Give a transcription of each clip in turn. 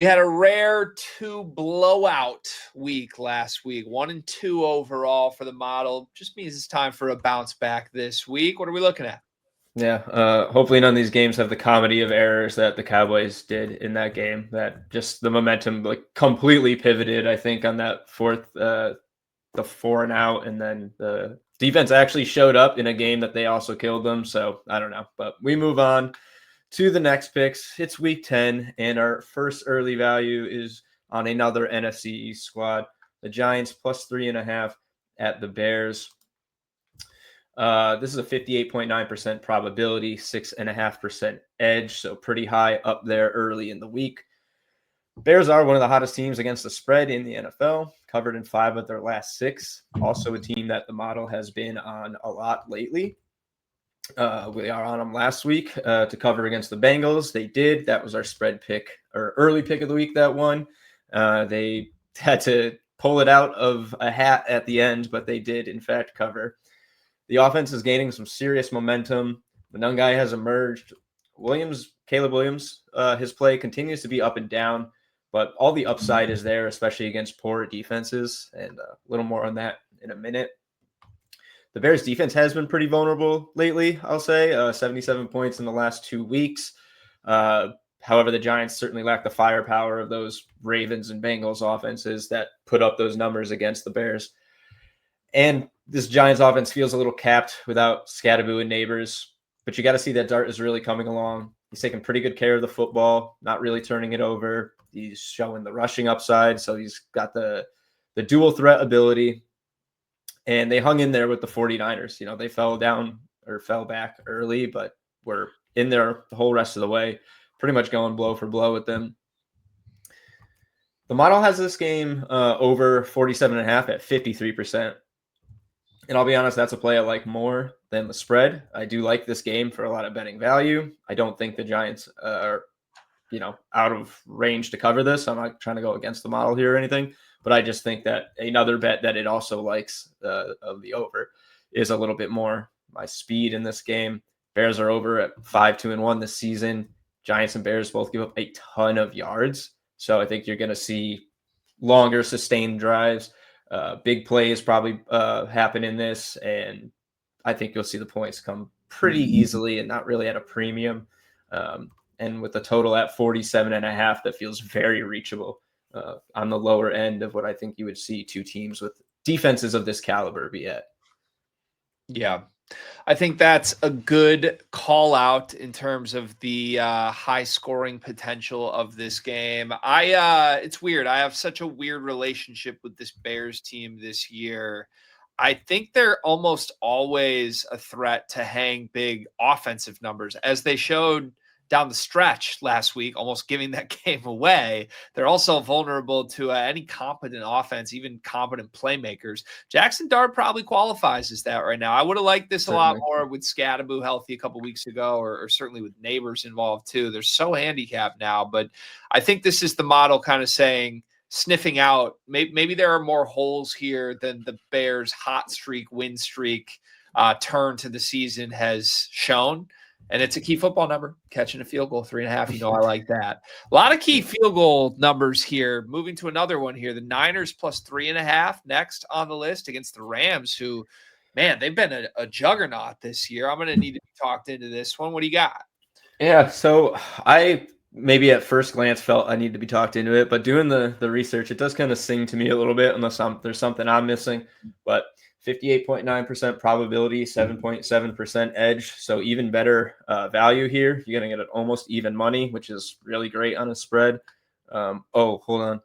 We had a rare 2 blowout week last week, 1-2 overall for the model. Just means it's time for a bounce back this week. What are we looking at? Yeah, hopefully none of these games have the comedy of errors that the Cowboys did in that game. That just the momentum completely pivoted, I think, on that the 4-and-out, and then the defense actually showed up in a game that they also killed them. So I don't know, but we move on to the next picks. It's week 10, and our first early value is on another NFC East squad, the Giants plus 3.5 at the Bears. This is a 58.9% probability, 6.5% edge, so pretty high up there early in the week. Bears are one of the hottest teams against the spread in the NFL, covered in 5 of their last 6. Also a team that the model has been on a lot lately. We are on them last week to cover against the Bengals. They did. That was our spread pick or early pick of the week that won. They had to pull it out of a hat at the end, but they did, in fact, cover. The offense is gaining some serious momentum. The young guy has emerged. Caleb Williams, his play continues to be up and down, but all the upside is there, especially against poor defenses, and a little more on that in a minute. The Bears defense has been pretty vulnerable lately, I'll say, 77 points in the last 2 weeks. However, the Giants certainly lack the firepower of those Ravens and Bengals offenses that put up those numbers against the Bears. And this Giants offense feels a little capped without Scadaboo and Neighbors, but you got to see that Dart is really coming along. He's taking pretty good care of the football, not really turning it over. He's showing the rushing upside, so he's got the dual threat ability. And they hung in there with the 49ers. You know, they fell back early, but were in there the whole rest of the way, pretty much going blow for blow with them. The model has this game over 47.5 at 53%. And I'll be honest, that's a play I like more than the spread. I do like this game for a lot of betting value. I don't think the Giants are, out of range to cover this. I'm not trying to go against the model here or anything, but I just think that another bet that it also likes of the over is a little bit more my speed in this game. Bears are over at 5-2-1 this season. Giants and Bears both give up a ton of yards. So I think you're going to see longer sustained drives. Big plays probably happen in this, and I think you'll see the points come pretty easily and not really at a premium. And with the total at 47.5, that feels very reachable on the lower end of what I think you would see two teams with defenses of this caliber be at. Yeah, I think that's a good call out in terms of the high scoring potential of this game. It's weird. I have such a weird relationship with this Bears team this year. I think they're almost always a threat to hang big offensive numbers, as they showed down the stretch last week, almost giving that game away. They're also vulnerable to any competent offense, even competent playmakers. Jackson Dart probably qualifies as that right now. I would have liked this a lot more with Scadaboo healthy a couple weeks ago, or certainly with Neighbors involved too. They're so handicapped now, but I think this is the model kind of saying, sniffing out, maybe there are more holes here than the Bears' hot streak, win streak turn to the season has shown. And it's a key football number, catching a field goal, 3.5. I like that. A lot of key field goal numbers here. Moving to another one here. The Niners plus 3.5 next on the list against the Rams, who, man, they've been a juggernaut this year. I'm going to need to be talked into this one. What do you got? Yeah, so I maybe at first glance felt I need to be talked into it, but doing the research, it does kind of sing to me a little bit unless there's something I'm missing. But 58.9% probability, 7.7% edge. So even better value here. You're going to get an almost even money, which is really great on a spread. Hold on.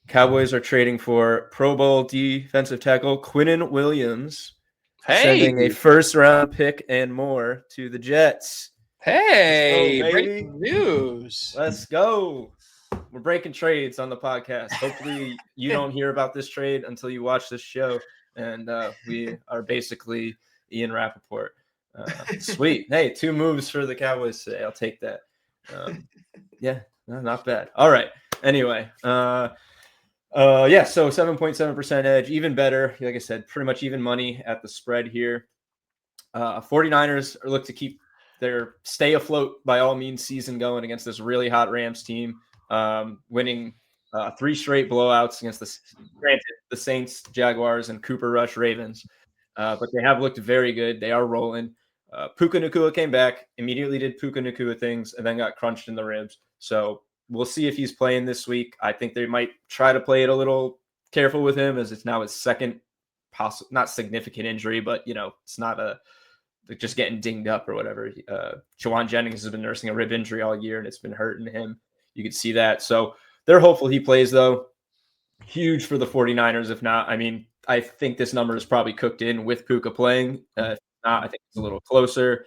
Cowboys are trading for Pro Bowl defensive tackle Quinnen Williams, sending a first-round pick and more to the Jets. Hey, breaking news. Let's go. We're breaking trades on the podcast. Hopefully you don't hear about this trade until you watch this show. And we are basically Ian Rappaport. Sweet. Hey, 2 moves for the Cowboys today. I'll take that. Not bad. All right. Anyway, so 7.7% edge, even better. Like I said, pretty much even money at the spread here. 49ers look to keep their stay afloat by all means season going against this really hot Rams team. winning 3 straight blowouts against the Saints, Jaguars, and Cooper Rush Ravens. But they have looked very good. They are rolling. Puka Nacua came back, immediately did Puka Nacua things, and then got crunched in the ribs. So we'll see if he's playing this week. I think they might try to play it a little careful with him, as it's now his second, not significant injury, but it's not just getting dinged up or whatever. Jawan Jennings has been nursing a rib injury all year, and it's been hurting him. You could see that. So they're hopeful he plays, though. Huge for the 49ers. If not, I mean, I think this number is probably cooked in with Puka playing. If not, I think it's a little closer.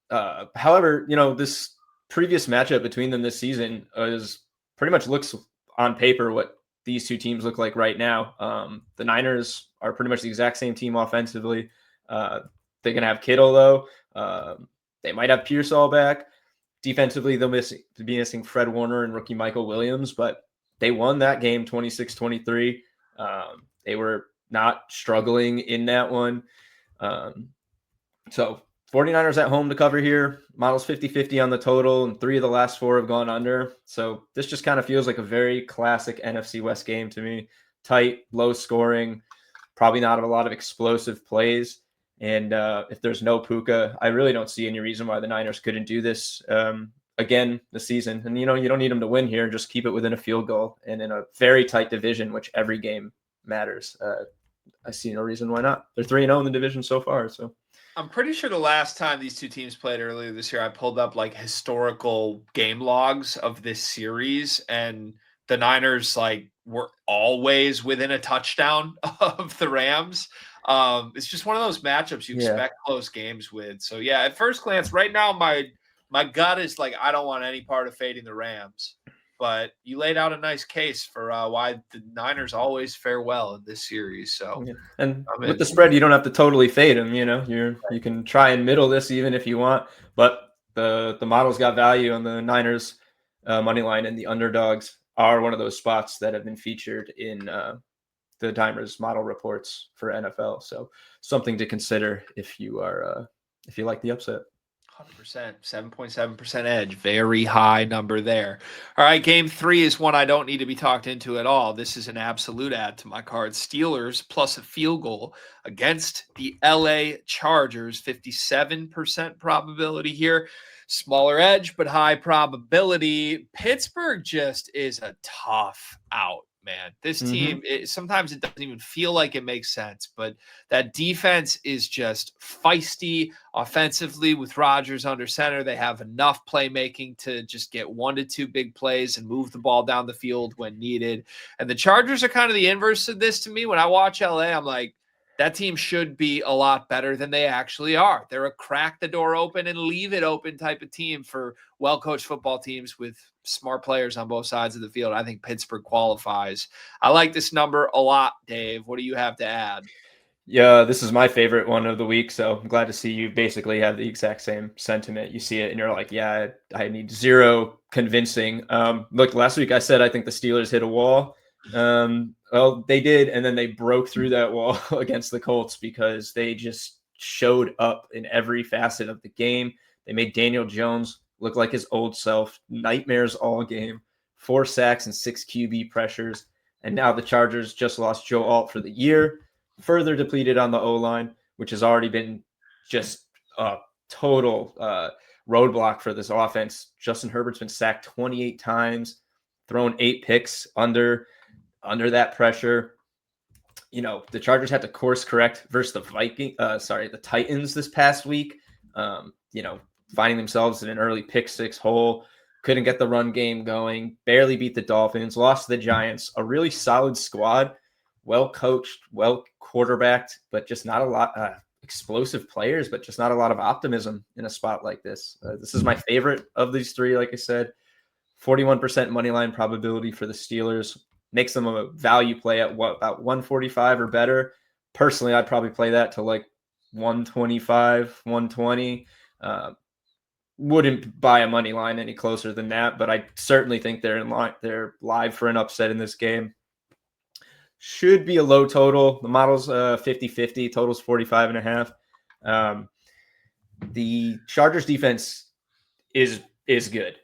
However, this previous matchup between them this season is pretty much looks on paper what these two teams look like right now. The Niners are pretty much the exact same team offensively. They're going to have Kittle, though. They might have Pearsall back. Defensively, they'll be missing Fred Warner and rookie Michael Williams, but they won that game 26-23. They were not struggling in that one. So 49ers at home to cover here. Models 50-50 on the total, and 3 of the last 4 have gone under. So this just kind of feels like a very classic NFC West game to me. Tight, low scoring, probably not a lot of explosive plays. And if there's no Puka, I really don't see any reason why the Niners couldn't do this again this season. And, you don't need them to win here. Just keep it within a field goal. And in a very tight division, which every game matters, I see no reason why not. They're 3-0 in the division so far. So I'm pretty sure the last time these two teams played earlier this year, I pulled up like historical game logs of this series, and the Niners were always within a touchdown of the Rams. It's just one of those matchups you expect close games with. So yeah, at first glance, right now my gut is I don't want any part of fading the Rams. But you laid out a nice case for why the Niners always fare well in this series. So, and with the spread, you don't have to totally fade them. You can try and middle this even if you want. But the models got value on the Niners money line, and the underdogs are one of those spots that have been featured in the Dimers model reports for NFL. So something to consider if you like the upset. 100%, 7.7% edge, very high number there. All right, game 3 is one I don't need to be talked into at all. This is an absolute add to my card. Steelers plus a field goal against the LA Chargers, 57% probability here. Smaller edge, but high probability. Pittsburgh just is a tough out, man. This team, sometimes it doesn't even feel like it makes sense, but that defense is just feisty offensively with Rodgers under center. They have enough playmaking to just get 1 to 2 big plays and move the ball down the field when needed. And the Chargers are kind of the inverse of this to me. When I watch LA, I'm like, that team should be a lot better than they actually are. They're a crack the door open and leave it open type of team for well-coached football teams with smart players on both sides of the field. I think Pittsburgh qualifies. I like this number a lot, Dave. What do you have to add? Yeah, this is my favorite one of the week, so I'm glad to see you basically have the exact same sentiment. You see it and you're like, yeah, I need zero convincing. Look, last week I said I think the Steelers hit a wall. Well, they did, and then they broke through that wall against the Colts because they just showed up in every facet of the game. They made Daniel Jones look like his old self. Nightmares all game. 4 sacks and 6 QB pressures. And now the Chargers just lost Joe Alt for the year. Further depleted on the O-line, which has already been just a total roadblock for this offense. Justin Herbert's been sacked 28 times, thrown 8 picks under that pressure. The Chargers had to course correct versus the Titans this past week. Finding themselves in an early pick 6 hole. Couldn't get the run game going. Barely beat the Dolphins. Lost to the Giants. A really solid squad. Well coached, well quarterbacked, but just not a lot explosive players, but just not a lot of optimism in a spot like this. This is my favorite of these 3, like I said. 41% money line probability for the Steelers makes them a value play at about 145 or better. Personally, I'd probably play that to 125, 120. Wouldn't buy a money line any closer than that, but I certainly think they're in line. They're live for an upset in this game. Should be a low total. The model's 50-50. Total's 45.5. The Chargers defense is is good.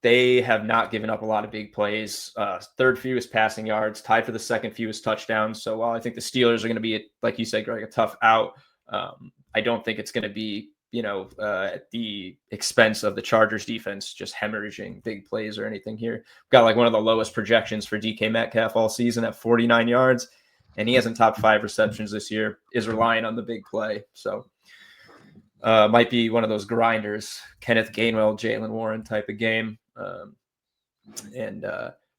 They have not given up a lot of big plays. Third fewest passing yards, tied for the second fewest touchdowns. So while I think the Steelers are going to be, like you said, Greg, a tough out, I don't think it's going to be, at the expense of the Chargers defense just hemorrhaging big plays or anything here. We've got like one of the lowest projections for DK Metcalf all season at 49 yards, and he hasn't topped 5 receptions this year, is relying on the big play. So might be one of those grinders, Kenneth Gainwell, Jalen Warren type of game. And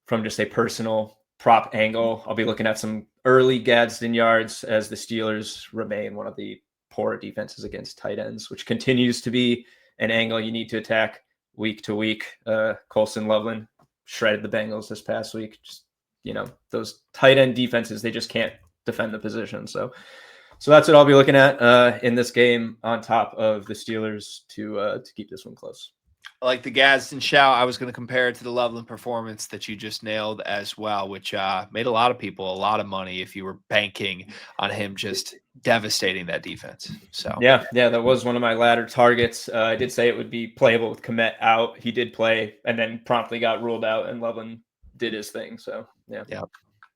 from just a personal prop angle, I'll be looking at some early Gadsden yards as the Steelers remain one of the poor defenses against tight ends, which continues to be an angle you need to attack week to week. Colson Loveland shredded the Bengals this past week. Just, those tight end defenses, they just can't defend the position. So that's what I'll be looking at in this game on top of the Steelers to keep this one close. I like the Gadsden shout. I was going to compare it to the Loveland performance that you just nailed as well, which made a lot of people a lot of money if you were banking on him just devastating that defense. So yeah, that was one of my ladder targets. I did say it would be playable with Kmet out. He did play and then promptly got ruled out, and Loveland did his thing. So yeah.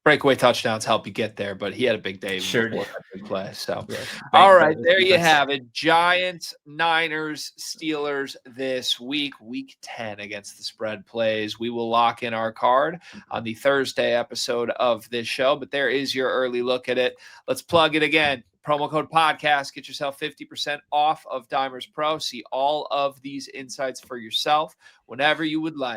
Breakaway touchdowns help you get there, but he had a big day before that big play. So, yeah, all right, there you have it. Giants, Niners, Steelers this week 10 against the spread plays. We will lock in our card on the Thursday episode of this show, but there is your early look at it. Let's plug it again. Promo code podcast. Get yourself 50% off of Dimers Pro. See all of these insights for yourself whenever you would like.